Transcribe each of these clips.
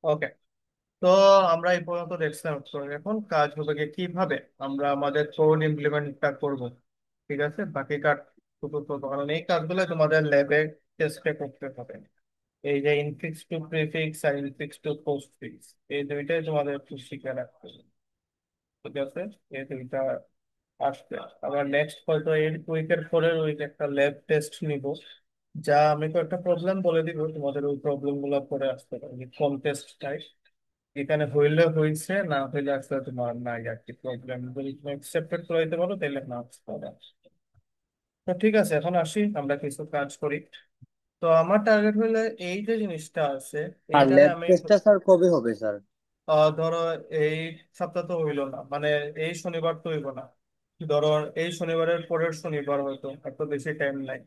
ওকে। তো আমরা এই পর্যন্ত দেখছিলাম, তো এখন কাজ হবে কি কিভাবে আমরা আমাদের কোড ইমপ্লিমেন্টটা করব। ঠিক আছে, বাকি কাজ শুধু তো, কারণ এই কাজগুলো তোমাদের ল্যাবে টেস্টে করতে হবে। এই যে ইনফিক্স টু প্রিফিক্স আর ইনফিক্স টু পোস্টফিক্স, এই দুইটাই তোমাদের একটু শিখে রাখতে হবে। ঠিক আছে, এই দুইটা আসবে। আবার নেক্সট হয়তো এই উইকের পরের উইক একটা ল্যাব টেস্ট নিব, যা আমি তো একটা প্রবলেম বলে দিব, তোমাদের ওই প্রবলেম গুলো পরে আসতে পারে কোন টেস্ট টাইপ। এখানে হইলে হয়েছে, না হইলে আসলে তোমার নাই আর কি প্রবলেম, যদি তুমি অ্যাকসেপ্টেড করে দিতে পারো তাহলে না আসতে পারে। তো ঠিক আছে, এখন আসি আমরা কিছু কাজ করি। তো আমার টার্গেট হইলে এই যে জিনিসটা আছে, আর এইটারে ল্যাব আমি টেস্টটা স্যার কবে হবে স্যার? ধরো এই সপ্তাহ তো হইলো না, মানে এই শনিবার তো হইব না। ধরো এই শনিবারের পরের শনিবার হয়তো, এত বেশি টাইম নাই।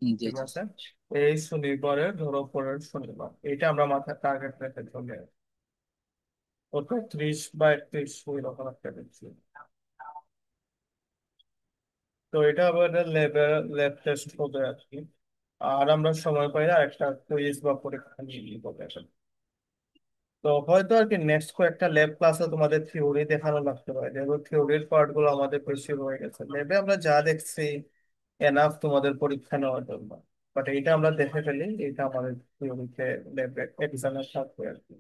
জি ঠিক জি। আছে, এই শনিবারের ধরো পরের শনিবার, এটা আমরা মাথায় টার্গেট রেখে চলে। ওটা 30 বা 31 ওই রকম একটা কিছু। তো এটা আবার ল্যাব টেস্ট হবে আর কি। আর আমরা সময় পাই না একটা কুইজ বা পরীক্ষা নিয়ে নিবো এখন। তো হয়তো আর কি নেক্সট কয়েকটা ল্যাব ক্লাসে তোমাদের থিওরি দেখানো লাগতে পারে, যেহেতু থিওরির পার্ট গুলো আমাদের বেশি হয়ে গেছে। ল্যাবে আমরা যা দেখছি এনাফ তোমাদের পরীক্ষা নেওয়ার জন্য। বাট এইটা আমরা দেখে ফেলি, এটা আমাদের থিওরিতে ল্যাবে এক্সামে থাকবে আর কি।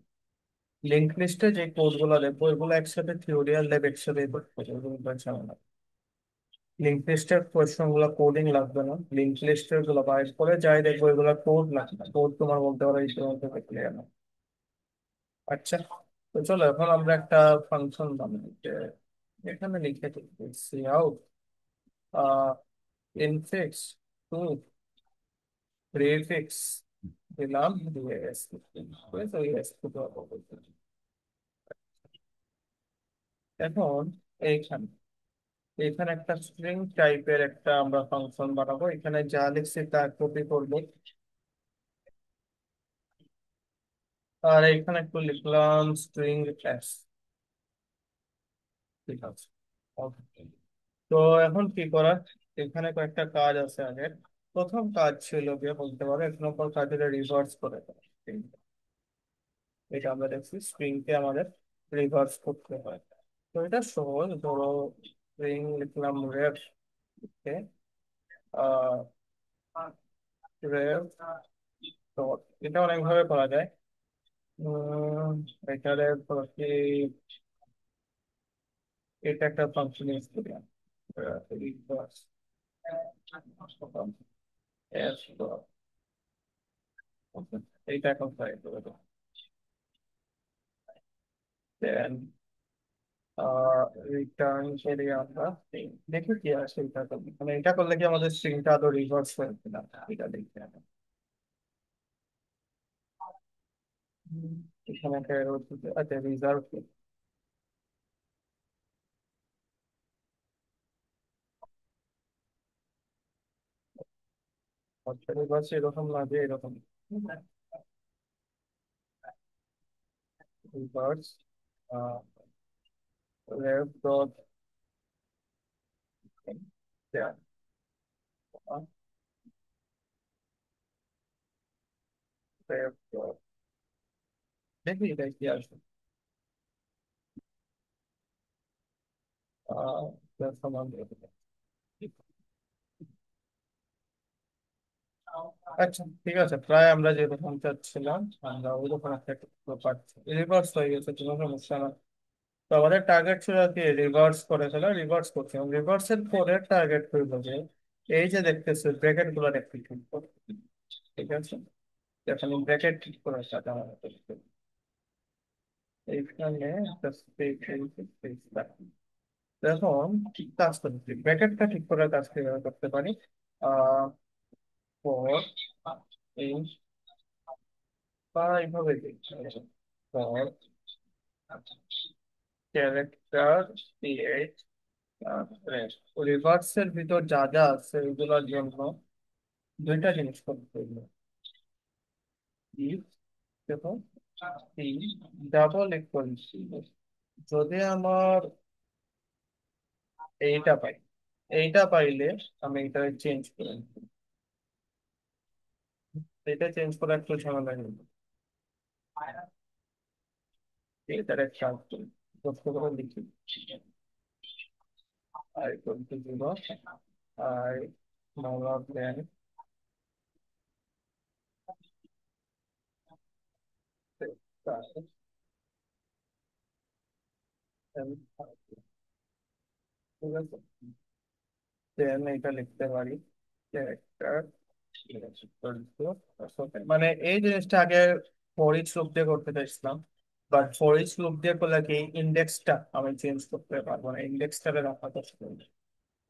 লিঙ্ক লিস্টে যে কোড গুলো দেখবো, এগুলো একসাথে থিওরি আর ল্যাব একসাথে করতে হবে, এগুলো ঝামেলা। লিঙ্ক লিস্টের কোয়েশ্চন গুলো কোডিং লাগবে না, লিঙ্ক লিস্টের গুলো বাইর করে যাই দেখবো এগুলো কোড লাগবে, কোড তোমার বলতে পারো এই মধ্যে ক্লিয়ার না। আচ্ছা, তো চলো এখন আমরা একটা ফাংশন বানাই, যে এখানে লিখে দিচ্ছি আউট ইনফিক্স টু প্রিফিক্স দিলাম দিয়ে এখন এইখানে এখানে একটা স্ট্রিং টাইপের একটা আমরা ফাংশন বানাবো, এখানে যা লিখছি তা কপি করবো। আর এখানে একটু লিখলাম স্ট্রিং এস। ঠিক আছে, Okay. তো এখন কি করার, এখানে কয়েকটা কাজ আছে আগে। প্রথম কাজ ছিল গিয়ে বলতে পারো, 1 নম্বর কাজ হলো রিভার্স করে দেওয়া string কে। এটা আমরা দেখছি স্ট্রিং কে আমাদের রিভার্স করতে হয়। তো এটা সহজ, ধরো স্ট্রিং লিখলাম রেফ কে রেফ ডট, এটা অনেক ভাবে করা যায়। উম, এখানে ধরো কি, এটা একটা ফাংশন ইউজ করি রিভার্স এস ডট, এইটা এখন ট্রাই করে দেন রিটার্ন করি আমরা string। দেখি কি আসে এটা করলে, মানে এটা করলে কি আমাদের স্ট্রিংটা আদৌ রিভার্স হয় কিনা, এটা দেখি আমি। হুম, এখানে একটা error দিতে, আচ্ছা রিজার্ভ, আচ্ছা রিভার্স এরকম লাগে এরকম, রিভার্স রেভ ডট রেভ ডট, দেখি এটা কি আসে। সমান আচ্ছা ঠিক আছে, প্রায় আমরা যেরকম চাচ্ছিলাম আমরা ওইরকম একটা পাচ্ছি, রিভার্স হয়ে গেছে, কোনো সমস্যা না। তো আমাদের টার্গেট ছিল কি রিভার্স করে ফেলা, রিভার্স করছে, এবং রিভার্সের পরে টার্গেট করবো যে এই যে দেখতেছে ব্র্যাকেট গুলো একটু ঠিক করতে। ঠিক আছে, এখন ব্র্যাকেট ঠিক করে সাজানো হচ্ছে। এইখানে একটা স্পেস, স্পেস এখন ঠিক কাজ করতে, ব্র্যাকেটটা ঠিক করার কাজ কিভাবে করতে পারি। ফর এই বা এইভাবে ফর ক্যারেক্টার ক্রিয়েট রিভার্সের ভিতর যা যা আছে ওইগুলোর জন্য দুইটা জিনিস করতে হবে। if দেখো এই ডাবল ইকুয়াল, যদি আমার এইটা পাই, এইটা পাইলে আমি এটা চেঞ্জ করে নিবো। এটা চেঞ্জ করা একটু ঝামেলা নেই। এটার একটা কষ্ট করে লিখি। I twenty zero, I molar then ঠিক আছে, দেন এটা লিখতে পারি ক্যারেক্টার। মানে এই জিনিসটা আগে ফর ইচ লুপ দিয়ে করতে চাইছিলাম, বাট ফর ইচ লুপ দিয়ে করলে কি ইন্ডেক্সটা আমি চেঞ্জ করতে পারবো না, ইন্ডেক্সটাকে রাখা কষ্ট।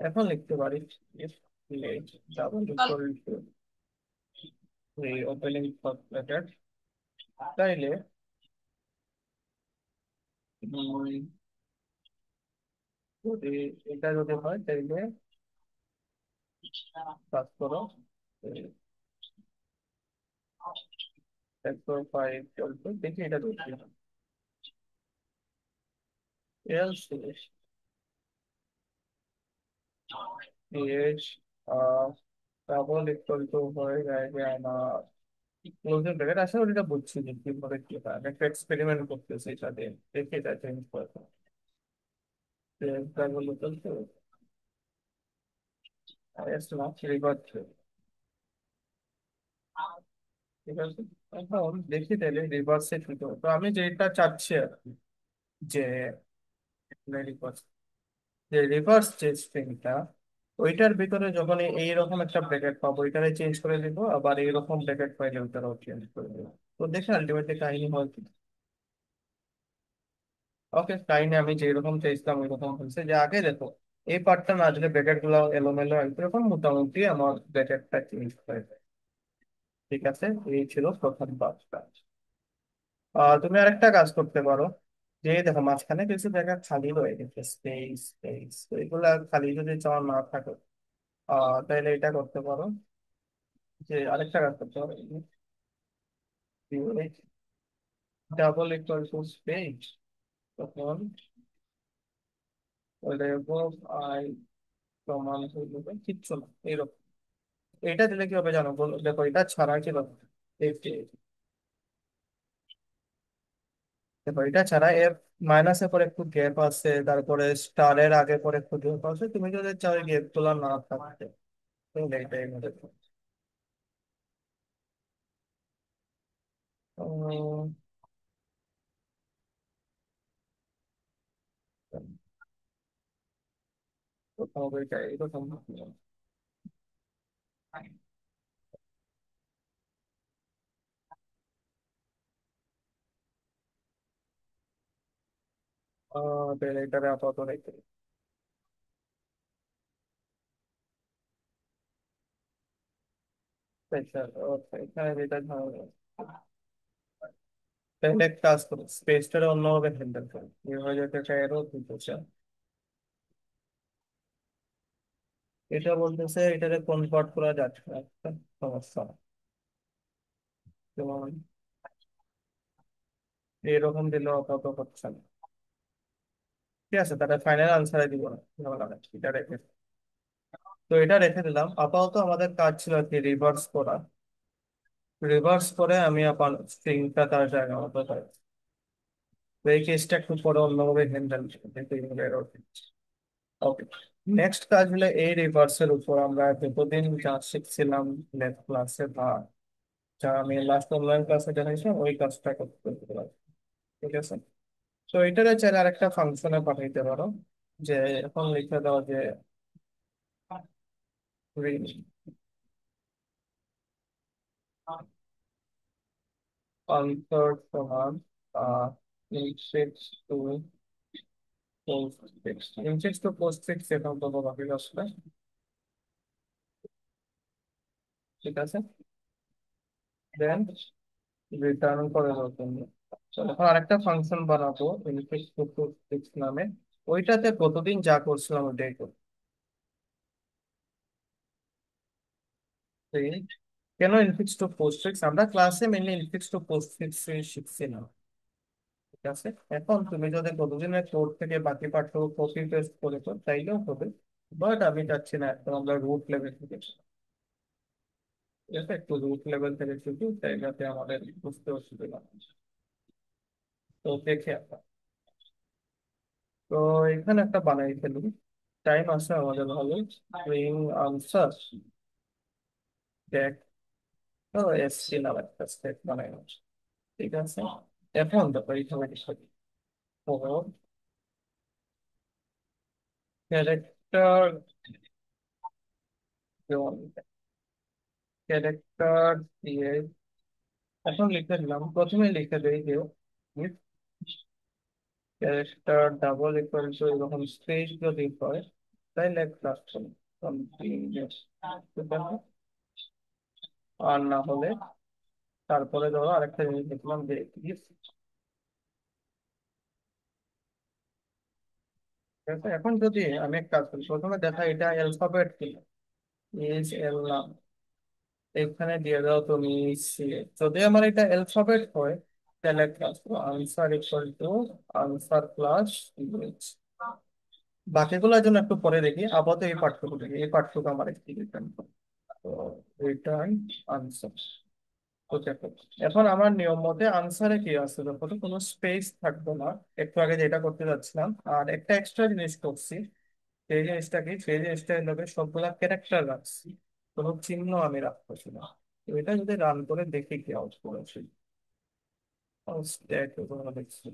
এখন লিখতে পারি if let double equal two এই ওপেনিং ব্র্যাকেট, তাইলে যদি এটা যদি হয় তাইলে কাজ করো একশো ফাইভ চলতো, দেখি এটা দেখি else as double equal to হয়ে যায় যে আমার ক্লোজিং ব্র্যাকেট। আসলে ওটা বুঝছি যে কিভাবে কি হয়, আমি একটা এক্সপেরিমেন্ট করতেছি সাথে, দেখে এটা চেঞ্জ করবো। ডাবল ইকুয়াল টু এস না রিভার্স, ঠিক আছে। এখন দেখি তাহলে রিভার্সে কি করবো। তো আমি যেটা চাচ্ছি আর কি, যে রিভার্স, যে রিভার্স যে স্ট্রিংটা, ওইটার ভিতরে যখন এইরকম একটা ব্র্যাকেট পাবো ওইটারে চেঞ্জ করে দিব, আবার এইরকম ব্র্যাকেট পাইলে ওইটারও চেঞ্জ করে দেবো। তো দেখে আলটিমেটলি কাহিনী হয় কি। ওকে, কাহিনী আমি যেরকম চাইছিলাম ওই রকম হয়েছে। যে আগে দেখো এই পার্টটা না দিলে ব্র্যাকেট গুলো এলোমেলো এরকম মোটামুটি আমার ব্র্যাকেটটা চেঞ্জ হয়ে যায়। ঠিক আছে, এই ছিল প্রথম পার্টটা। তুমি আরেকটা কাজ করতে পারো, যে দেখো মাঝখানে কিছু জায়গা খালি রয়ে গেছে, স্পেস স্পেস, তো এগুলা খালি যদি চাওয়া না থাকে তাহলে এটা করতে পারো, যে আরেকটা কাজ করতে পারো, ডাবল ইকুয়াল টু স্পেস, তখন আই সমান হয়ে যাবে কিচ্ছু না এরকম। এটা দিলে কি হবে জানো, দেখো এটা ছাড়া কি হবে, দেখো এটা ছাড়া এর মাইনাসের পরে একটু গ্যাপ আছে, তারপরে স্টারের আগে পরে একটু গ্যাপ আছে, তুমি যদি চাও গ্যাপ গুলো না থাকতে তাহলে এটাই মধ্যে কোথাও এটা এরকম তাহলে এটারে আপাতত রেখে দিই। আচ্ছা, okay, এখানে যেটা ঝামেলা, তাহলে এক কাজ করো স্পেসটারে অন্যভাবে হ্যান্ডেল করো, এভাবে যেতে চাই এরও দিতে চাও। এটা বলতেছে এটারে কনভার্ট করা যাচ্ছে না, একটা সমস্যা। যেমন এরকম দিলেও আপাতত হচ্ছে না। ঠিক আছে, তাহলে ফাইনাল আনসারে দিব না, ঝামেলা নেই, এটা রেখে দিই। তো এটা রেখে দিলাম আপাতত। আমাদের কাজ ছিল আর কি রিভার্স করা, রিভার্স করে আমি আবার স্ট্রিংটা তার জায়গা মতো পাই। তো এই কেসটা একটু পরে অন্যভাবে হ্যান্ডেল করতে। ওকে, নেক্সট কাজ হলো এই রিভার্সের উপর আমরা যতদিন যা শিখছিলাম ম্যাথ ক্লাসে, বা যা আমি লাস্ট অনলাইন ক্লাসে দেখাইছিলাম ওই কাজটা করতে পারবো। ঠিক আছে, তো এটারে চাইলে আরেকটা ফাংশনে পাঠাইতে পারো, যে এখন লিখে দাও যে আনসার সমান infix to postfix, infix to postfix এখন তো বাকি আসবে। ঠিক আছে, দেন রিটার্ন করে দাও তুমি। তো এখন আরেকটা ফাংশন বানাবো ইনফিক্স টু পোস্ট ফিক্স নামে, ওইটাতে প্রতিদিন যা করছিলাম ওইটাই করবো। এই কেন ইনফিক্স টু পোস্ট ফিক্স, আমরা ক্লাসে mainly infix two post fix শিখছি না। ঠিক আছে, এখন তুমি যদি প্রতিদিনের কোড থেকে বাকি পাঠ্য কপি পেস্ট করেছো তাইলেও হবে, বাট আমি চাচ্ছি না, এখন আমরা রুট লেভেল থেকে, ঠিক আছে, একটু রুট লেভেল থেকে শিখি তাই যাতে আমাদের বুঝতে অসুবিধা হয়। তো দেখে আমরা, তো এখানে একটা বানাই ফেলি, টাইম আছে আমাদের ভালো। স্ট্রিং আনসার ও এসসি নাম একটা স্টেট বানাই না। ঠিক আছে, এখন দেখো এইভাবে লিখে দিই। ক্যারেক্টার, যেমন ক্যারেক্টার দিয়ে এখন লিখে দিলাম, প্রথমে লিখে দেই যে ক্যারেক্টার ডাবল ইকুয়াল টু এরকম স্পেস যদি হয় তাহলে একটা কন্টিনিউয়াস, আর না হলে তারপরে ধরো আরেকটা জিনিস লিখলাম যে if, ঠিক আছে? এখন যদি আমি এক কাজ করি, প্রথমে দেখা এটা অ্যালফাবেট কি, ইজ এল নাম এখানে দিয়ে দাও তুমি সি। যদি আমার এটা অ্যালফাবেট হয় তাহলে class answer equal to answer plus image. বাকিগুলোর জন্য একটু পরে দেখি, আপাতত এই পাঠটুকু দেখি, এই পাঠটুকু আমার একটু রিটার্ন, তো রিটার্ন আনসার। ওকে, এখন আমার নিয়ম মতে আনসারে কি আছে দেখো তো, কোনো স্পেস থাকবে না, একটু আগে যেটা করতে যাচ্ছিলাম। আর একটা এক্সট্রা জিনিস করছি, সেই জিনিসটা কি, সেই জিনিসটা হলো সবগুলা ক্যারেক্টার রাখছি, কোনো চিহ্ন আমি রাখতেছি না। তো এটা যদি রান করে দেখি কি আউট করেছি, স্ট্যাক দেখছি।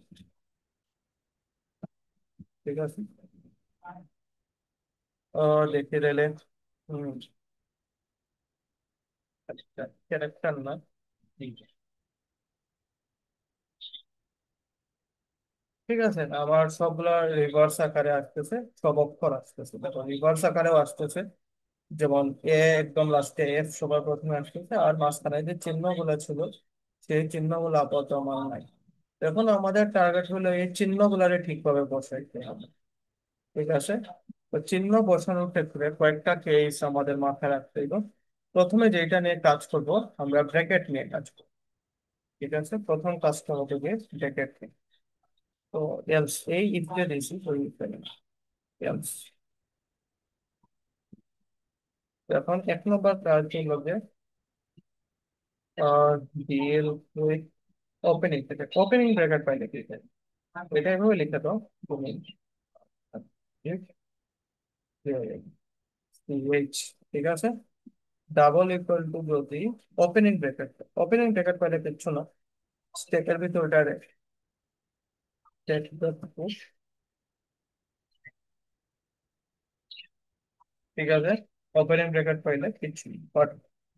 ঠিক আছে, দেখে দিলে হম ক্যারেক্টার না, ঠিক আছে, আমার সবগুলা রিভার্স আকারে আসতেছে, সব অক্ষর আসতেছে, দেখো রিভার্স আকারেও আসতেছে। যেমন এ একদম লাস্টে, এফ সবার প্রথমে আসতেছে, আর মাঝখানে যে চিহ্নগুলো ছিল সেই চিহ্নগুলো আপাতত আমার নাই। এখন আমাদের টার্গেট হলো এই চিহ্নগুলারে ঠিকভাবে বসাইতে হবে। ঠিক আছে, তো চিহ্ন বসানোর ক্ষেত্রে কয়েকটা কেস আমাদের মাথায় রাখতে হবে। প্রথমে যেটা নিয়ে কাজ করব, আমরা ব্র্যাকেট নিয়ে কাজ করব। ঠিক আছে, প্রথম কাজটা হবে যে ব্র্যাকেট নিয়ে। তো এলস এই ইফতে দিয়েছি, ওই ইফতে এলস। এখন এক নম্বর কাজ হলো যে DL with opening bracket, opening bracket পাইলে কি হয়? এটা এভাবে লিখে দাও তুমি, সিএইচ, ঠিক আছে, ডাবল ইকুয়াল টু যদি ওপেনিং ব্র্যাকেট, ওপেনিং ব্র্যাকেট পাইলে কিচ্ছু না, স্টেকের ভিতর ওটা স্টেক ডট পুশ। ঠিক আছে, ওপেনিং ব্র্যাকেট পাইলে কিচ্ছু নেই, বাট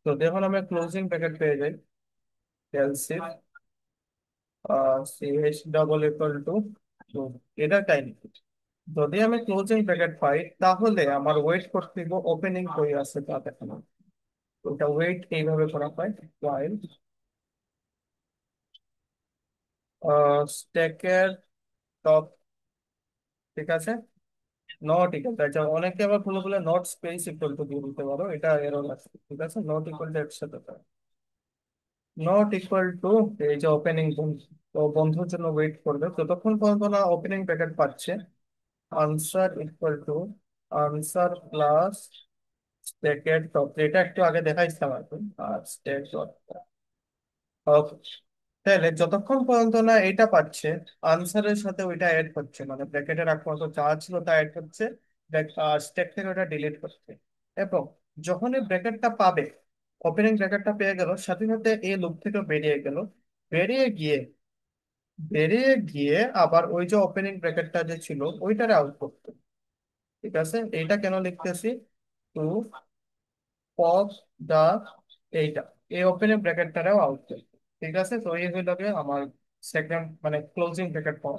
যদি এখন আমরা ক্লোজিং ব্র্যাকেট পেয়ে যাই, else if CH double equal to, এটা তাই নাকি? যদি আমি ক্লোজিং ব্র্যাকেট পাই তাহলে আমার ওয়েট করতে হবে ওপেনিং কই আছে তা দেখানো। ওটা ওয়েট এইভাবে করা হয়, while স্ট্যাকের টপ, ঠিক আছে, নট ইকুয়াল, আচ্ছা অনেকে আবার ভুলে ভুলে নট স্পেস ইকুয়াল টু দিয়ে দিতে পারো, এটা এরর আছে। ঠিক আছে, নট ইকুয়াল টু একসাথে, নট ইকুয়াল টু এই যে ওপেনিং বন্ধু, তো বন্ধুর জন্য ওয়েট করবে যতক্ষণ পর্যন্ত না ওপেনিং ব্র্যাকেট পাচ্ছে। Answer equal to answer plus স্ট্যাকের টপ, এটা একটু আগে দেখাইছিলাম আর কি, আর স্ট্যাক ডট, তাহলে যতক্ষণ পর্যন্ত না এটা পাচ্ছে, আনসারের সাথে ওইটা অ্যাড করছে, মানে ব্র্যাকেটের আগ পর্যন্ত যা ছিল তা অ্যাড করছে, স্ট্যাক থেকে ওটা ডিলিট করছে। এবং যখন এই ব্র্যাকেটটা পাবে, ওপেনিং ব্র্যাকেটটা পেয়ে গেল, সাথে সাথে এই লুপ থেকে বেরিয়ে গেল, বেরিয়ে গিয়ে বেরিয়ে গিয়ে আবার ওই যে ওপেনিং ব্র্যাকেটটা যে ছিল ওইটারে আউট করতো। ঠিক আছে, এইটা কেন লিখতেছি, টু পপ দা, এইটা এই ওপেনিং ব্র্যাকেটটারেও আউট করতো। ঠিক আছে, তো এই হইল গিয়ে আমার সেকেন্ড মানে ক্লোজিং ব্র্যাকেট পাওয়া।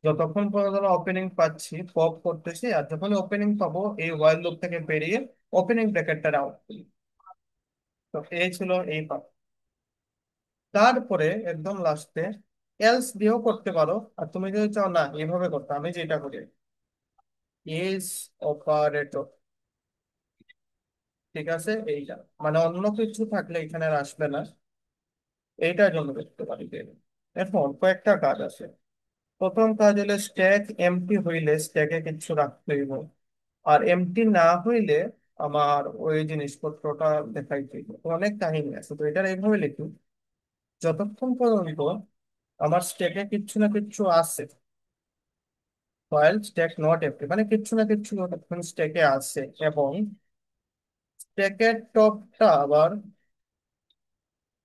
যতক্ষণ পর্যন্ত ওপেনিং পাচ্ছি পপ করতেছি, আর যখন ওপেনিং পাবো এই ওয়াইল লুপ থেকে বেরিয়ে ওপেনিং ব্র্যাকেটটা আউট করি। তো এই ছিল এই পার্ট। তারপরে একদম লাস্টে এলস দিয়েও করতে পারো, আর তুমি যদি চাও না এইভাবে করতে, আমি যেটা করি ইজ অপারেটর। ঠিক আছে, এইটা মানে অন্য কিছু থাকলে এখানে আর আসবে না, এইটার জন্য করতে পারি যে। এখন কয়েকটা কাজ আছে। প্রথম কাজ হলে স্ট্যাক এমটি হইলে স্ট্যাকে কিছু রাখতে হইব, আর এমটি না হইলে আমার ওই জিনিসপত্রটা দেখাইতে হইব। তো অনেক কাহিনী আছে, তো এটা এইভাবে লিখি, যতক্ষণ পর্যন্ত আমার স্টেকে কিচ্ছু না কিচ্ছু আছে, ফাইল স্টেক নট এমপ্টি, মানে কিচ্ছু না কিচ্ছু স্টেকে আছে, এবং স্টেকের টপটা আবার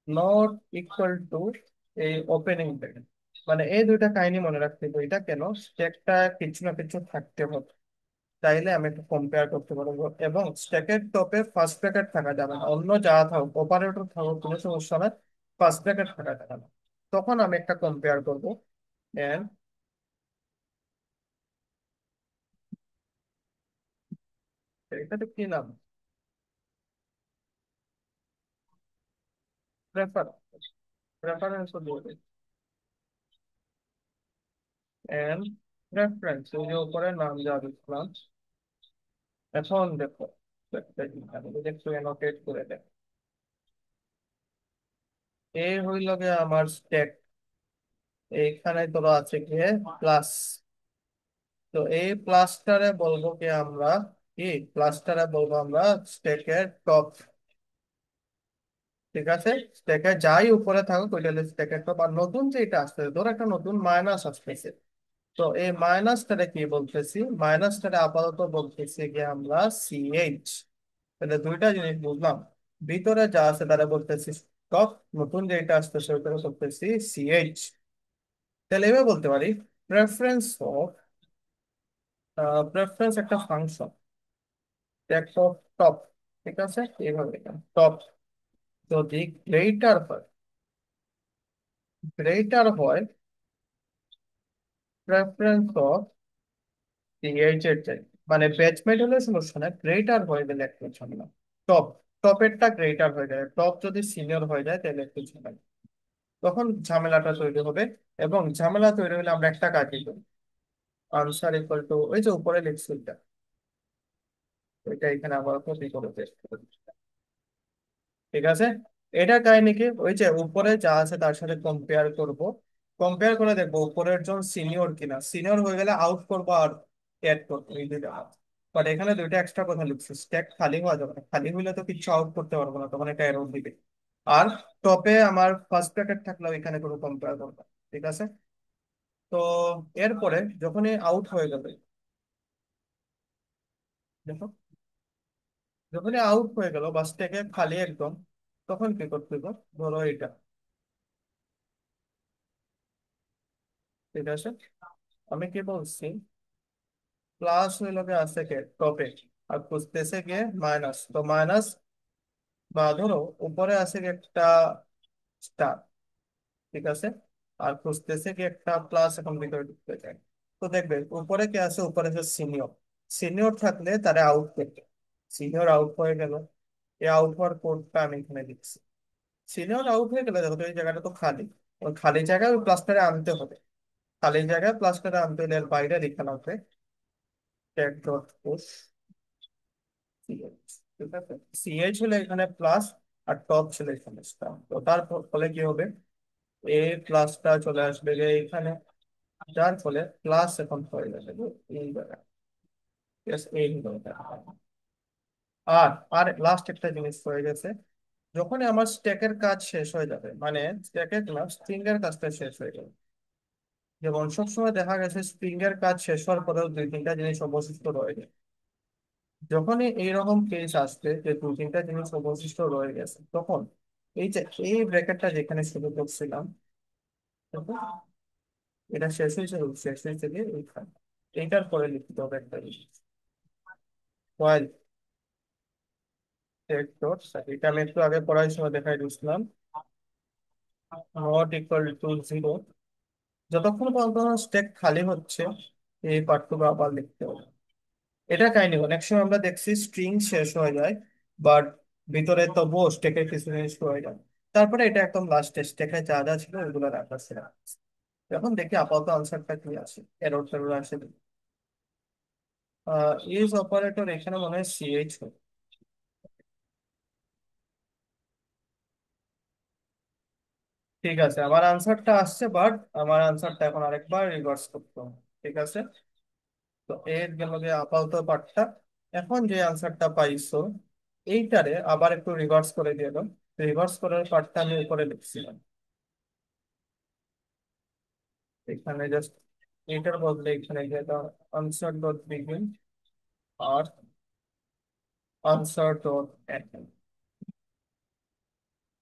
নট ইকুয়াল টু এই ওপেনিং ব্র্যাকেট। মানে এই দুইটা কাহিনী মনে রাখতে হবে, এটা কেন স্টেকটা কিছু না কিছু থাকতে হবে, তাইলে আমি একটু কম্পেয়ার করতে পারবো। এবং স্ট্যাকের টপে ফার্স্ট ব্র্যাকেট থাকা যাবে না, অন্য যা থাকুক অপারেটর থাকুক কোনো সমস্যা নাই, ফার্স্ট ব্র্যাকেট থাকা যাবে না। তখন আমি একটা কম্পেয়ার করবো। এন্ড এটাতে কি নাম, রেফারেন্স, রেফারেন্স দিয়ে দিই। এন্ড রেফারেন্স ওই যে উপরে নাম যা দিচ্ছিলাম। এখন দেখো একটা জিনিস, আমি যদি একটু অ্যানোটেট করে দেয়, এই হইল গিয়ে আমার স্ট্যাক, এইখানে তোরা আছে গিয়ে প্লাস। তো এই প্লাসটারে বলবো কি আমরা, কি প্লাসটারে বলবো আমরা স্টেকের টপ। ঠিক আছে, স্টেকের যাই উপরে থাকুক ওইটা হলো স্টেকের টপ। আর নতুন যেটা আসতেছে, ধর একটা নতুন মাইনাস আসতেছে, তো এই মাইনাসটারে কি বলতেছি, মাইনাসটারে আপাতত বলতেছি কি আমরা সিএইচ। তাহলে দুইটা জিনিস বুঝলাম, ভিতরে যা আছে তারা বলতেছি টপ, নতুন যেটা আসতেছে ওইটা বলতেছি সিএইচ। তাহলে এভাবে বলতে পারি প্রেফারেন্স অফ, প্রেফারেন্স একটা ফাংশন টপ টপ। ঠিক আছে, এইভাবে টপ যদি গ্রেটার হয়, গ্রেটার হয় প্রেফারেন্স অফ সিএইচ এর চাই, মানে ব্যাচমেট হলে সমস্যা না, গ্রেটার হয়ে গেলে একটু ঝামেলা। টপ, টপেরটা গ্রেটার হয়ে যায়, টপ যদি সিনিয়র হয়ে যায় তাহলে একটু ঝামেলা, তখন ঝামেলাটা তৈরি হবে। এবং ঝামেলা তৈরি হলে আমরা একটা কাজই করি, আনসার ইকুয়াল টু ওই যে উপরে লিখছি ওইটা, ওইটা এখানে আবার কপি করে পেস্ট করে দিচ্ছি। ঠিক আছে, এটা কাহিনী কি, ওই যে উপরে যা আছে তার সাথে কম্পেয়ার করব, কম্পেয়ার করে দেখবো উপরের জন সিনিয়র কিনা, সিনিয়র হয়ে গেলে আউট করবো আর অ্যাড করবো, এই দুইটা। বাট এখানে দুইটা এক্সট্রা কথা লিখছি, স্ট্যাক খালি হওয়া যাবে না, খালি হইলে তো কিছু আউট করতে পারবো না, তখন এটা এরর দিবে। আর টপে আমার ফার্স্ট ব্র্যাকেট থাকলেও এখানে কোনো কম্পেয়ার করবো না। ঠিক আছে, তো এরপরে যখনই আউট হয়ে যাবে, দেখো যখনই আউট হয়ে গেল বা স্ট্যাকে খালি একদম, তখন কি করতে হবে, ধরো এটা। ঠিক আছে, আমি কি বলছি, প্লাস হইল গিয়ে আছে কে টপে, আর খুঁজতেছে গিয়ে মাইনাস, তো মাইনাস, বা ধরো উপরে আছে গিয়ে একটা স্টার। ঠিক আছে, আর খুঁজতেছে কি একটা প্লাস, এখন ভিতরে ঢুকতে চাই। তো দেখবে উপরে কে আছে, উপরে আছে সিনিয়র, সিনিয়র থাকলে তারা আউট করবে, সিনিয়র আউট হয়ে গেল, এই আউট হওয়ার কোডটা আমি এখানে দিচ্ছি। সিনিয়র আউট হয়ে গেলে দেখো তো এই জায়গাটা তো খালি, ওই খালি জায়গায় ওই প্লাসটারে আনতে হবে, খালি জায়গায় প্লাসটারে আনতে হলে এর বাইরে লিখে লাগবে ট্যাগ ডট পুশ সিএইচ। ঠিক আছে, সিএইচ হলে এখানে প্লাস, আর টপ ছিল এখানে স্টার, তো তার ফলে কি হবে, এ প্লাসটা চলে আসবে যে এখানে, যার ফলে প্লাস এখন হয়ে যাবে এই জায়গায়। Yes, এই হলো এটা। আর আর লাস্ট একটা জিনিস হয়ে গেছে, যখনই আমার স্ট্যাকের কাজ শেষ হয়ে যাবে, মানে স্ট্যাকের না স্ট্রিং এর কাজটা শেষ হয়ে যাবে, যেমন সবসময় দেখা গেছে স্ট্রিং এর কাজ শেষ হওয়ার পরেও দুই তিনটা জিনিস অবশিষ্ট রয়ে যায়, যখনই এইরকম কেস আসবে যে দুই তিনটা জিনিস অবশিষ্ট রয়ে গেছে, তখন এই যে এই ব্র্যাকেটটা যেখানে শুরু করছিলাম, দেখো, এটা শেষ হয়েছে, শেষ হয়েছে গিয়ে এইখানে, এইটার পরে লিখতে হবে একটা জিনিস, while check dot set। এটা আমি একটু আগে পড়ার সময় দেখাই দিয়েছিলাম, নট ইকুয়াল টু জিরো, যতক্ষণ পর্যন্ত স্টেক খালি হচ্ছে এই পার্টটুকু আবার লিখতে হবে। এটা কাহিনী, অনেক সময় আমরা দেখছি স্ট্রিং শেষ হয়ে যায়, বাট ভিতরে তবুও স্টেকের কিছু জিনিস রয়ে যায়, তারপরে এটা একদম লাস্টে স্টেকে যা যা ছিল ওইগুলো রাখা ছিল। এখন দেখি আপাতত আনসারটা কি আছে, এরর টেরর আসে। ইজ অপারেটর এখানে মনে হয় সিএইচ। ঠিক আছে, আমার আনসারটা আসছে, বাট আমার আনসারটা এখন আরেকবার রিভার্স করতে হবে। ঠিক আছে, তো এর গেল গিয়ে আপাতত পার্টটা, এখন যে আনসারটা পাইছো এইটারে আবার একটু রিভার্স করে দিয়ে দাও, রিভার্স করার পার্টটা আমি উপরে লিখছিলাম। এখানে জাস্ট এটার বদলে এখানে যেটা আনসার ডট বিগিন আর আনসার ডট এন্ড।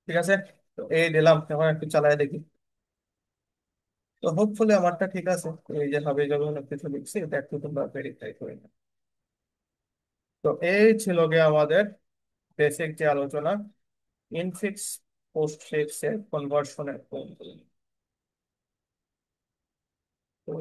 ঠিক আছে, তো এই দিলাম, এখন একটু চালাই দেখি। তো হোপফুলি আমারটা ঠিক আছে। এই যে ভাবে যখন কিছু লিখছি এটা একটু তোমরা ভেরিফাই করে নাও। তো এই ছিল গিয়ে আমাদের বেসিক যে আলোচনা ইনফিক্স পোস্টফিক্স এর কনভার্সনের। তো